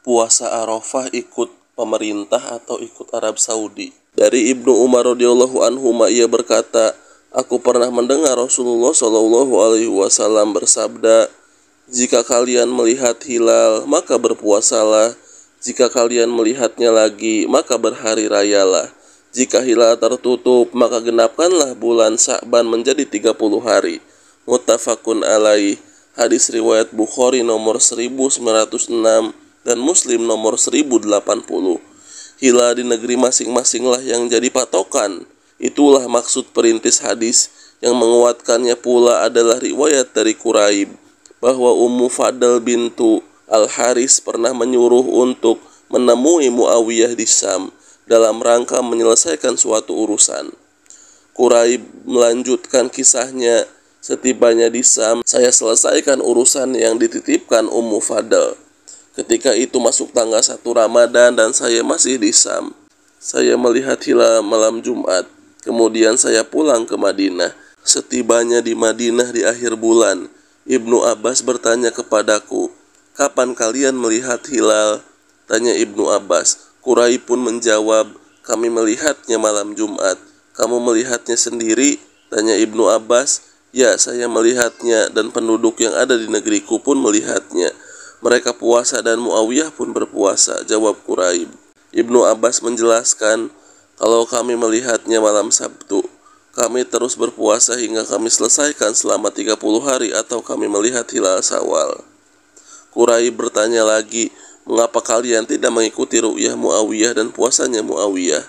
puasa Arafah ikut pemerintah atau ikut Arab Saudi. Dari Ibnu Umar radhiyallahu anhu ia berkata, aku pernah mendengar Rasulullah Shallallahu alaihi wasallam bersabda, jika kalian melihat hilal maka berpuasalah, jika kalian melihatnya lagi maka berhari rayalah, jika hilal tertutup maka genapkanlah bulan Sya'ban menjadi 30 hari. Muttafaqun alaih. Hadis riwayat Bukhari nomor 1906 dan Muslim nomor 1080. Hilal di negeri masing-masinglah yang jadi patokan. Itulah maksud perintis hadis. Yang menguatkannya pula adalah riwayat dari Quraib bahwa Ummu Fadl bintu Al-Haris pernah menyuruh untuk menemui Muawiyah di Syam dalam rangka menyelesaikan suatu urusan. Quraib melanjutkan kisahnya, setibanya di Syam, saya selesaikan urusan yang dititipkan Ummu Fadl. Ketika itu masuk tanggal 1 Ramadan dan saya masih di Syam. Saya melihat hilal malam Jumat. Kemudian saya pulang ke Madinah. Setibanya di Madinah di akhir bulan, Ibnu Abbas bertanya kepadaku, kapan kalian melihat hilal? Tanya Ibnu Abbas. Quraib pun menjawab, kami melihatnya malam Jumat. Kamu melihatnya sendiri? Tanya Ibnu Abbas. Ya, saya melihatnya dan penduduk yang ada di negeriku pun melihatnya. Mereka puasa dan Muawiyah pun berpuasa, jawab Quraib. Ibnu Abbas menjelaskan, kalau kami melihatnya malam Sabtu, kami terus berpuasa hingga kami selesaikan selama 30 hari atau kami melihat hilal Syawal. Quraib bertanya lagi, mengapa kalian tidak mengikuti ru'yah Muawiyah dan puasanya Muawiyah?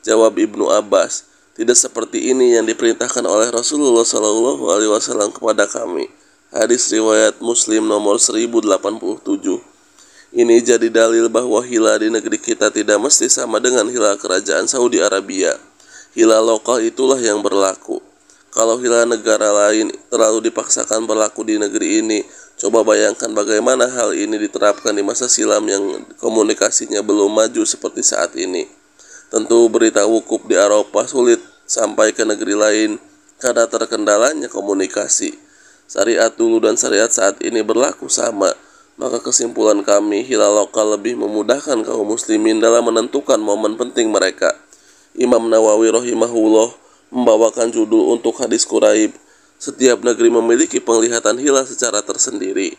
Jawab Ibnu Abbas, tidak seperti ini yang diperintahkan oleh Rasulullah SAW kepada kami. Hadis riwayat Muslim nomor 1087. Ini jadi dalil bahwa hilal di negeri kita tidak mesti sama dengan hilal kerajaan Saudi Arabia. Hilal lokal itulah yang berlaku. Kalau hilal negara lain terlalu dipaksakan berlaku di negeri ini, coba bayangkan bagaimana hal ini diterapkan di masa silam yang komunikasinya belum maju seperti saat ini. Tentu berita wukuf di Arafah sulit sampai ke negeri lain karena terkendalanya komunikasi. Syariat dulu dan syariat saat ini berlaku sama. Maka kesimpulan kami, hilal lokal lebih memudahkan kaum muslimin dalam menentukan momen penting mereka. Imam Nawawi rahimahullah membawakan judul untuk hadis Quraib, setiap negeri memiliki penglihatan hilal secara tersendiri.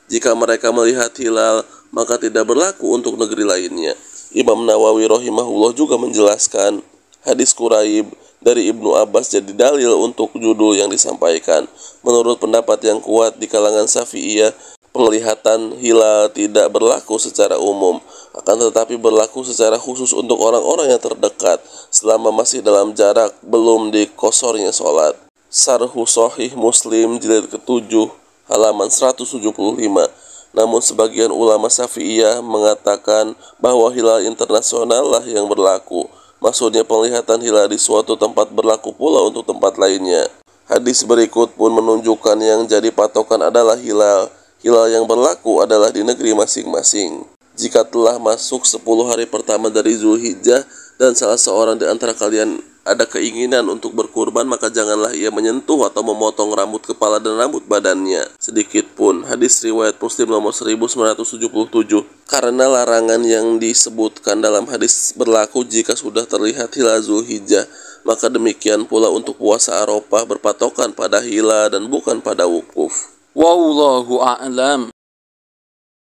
Jika mereka melihat hilal, maka tidak berlaku untuk negeri lainnya. Imam Nawawi rahimahullah juga menjelaskan, hadis Quraib dari Ibnu Abbas jadi dalil untuk judul yang disampaikan. Menurut pendapat yang kuat di kalangan Syafi'iyah, penglihatan hilal tidak berlaku secara umum, akan tetapi berlaku secara khusus untuk orang-orang yang terdekat selama masih dalam jarak belum dikosornya sholat. Syarhu Shahih Muslim jilid ke-7 halaman 175. Namun sebagian ulama Syafi'iyah mengatakan bahwa hilal internasional lah yang berlaku. Maksudnya penglihatan hilal di suatu tempat berlaku pula untuk tempat lainnya. Hadis berikut pun menunjukkan yang jadi patokan adalah hilal. Hilal yang berlaku adalah di negeri masing-masing. Jika telah masuk 10 hari pertama dari Zulhijjah dan salah seorang di antara kalian ada keinginan untuk berkurban, maka janganlah ia menyentuh atau memotong rambut kepala dan rambut badannya sedikit pun. Hadis riwayat Muslim nomor 1977. Karena larangan yang disebutkan dalam hadis berlaku jika sudah terlihat hilal Zulhijjah, maka demikian pula untuk puasa Arafah berpatokan pada hilal dan bukan pada wukuf. Wallahu a'lam.